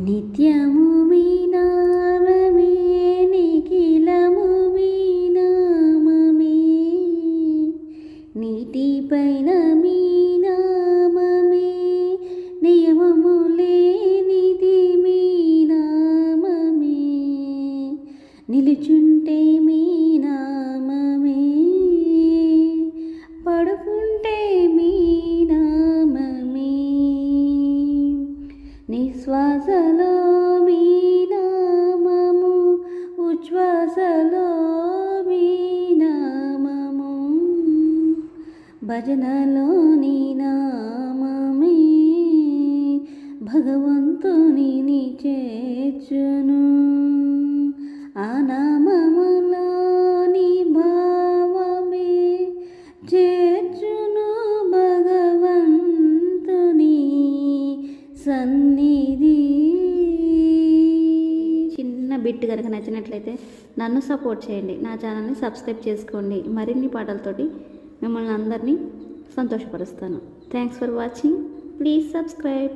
నిత్యము మీ నామమే నిఖిలము మీ నామమే నీటిపైన మీ నామమే నియమము లేనిది మీ నామమే నిలుచుంటే మీ నామమే పడుకుంటే మీ నామమే నిశ్వాసలో మీ నామము ఉచ్ఛ్వాసలో మీ నామము భజనలోని నామమే భగవంతుని చేర్చును ఆ నామములోని భావమే చేర్చును భగవంతుని సన్నిధి. చిన్న బిట్ కనుక నచ్చినట్లయితే నన్ను సపోర్ట్ చేయండి, నా ఛానల్ని సబ్స్క్రైబ్ చేసుకోండి. మరిన్ని పాటలతోటి మిమ్మల్ని అందరినీ సంతోషపరుస్తాను. Thanks for watching. Please subscribe.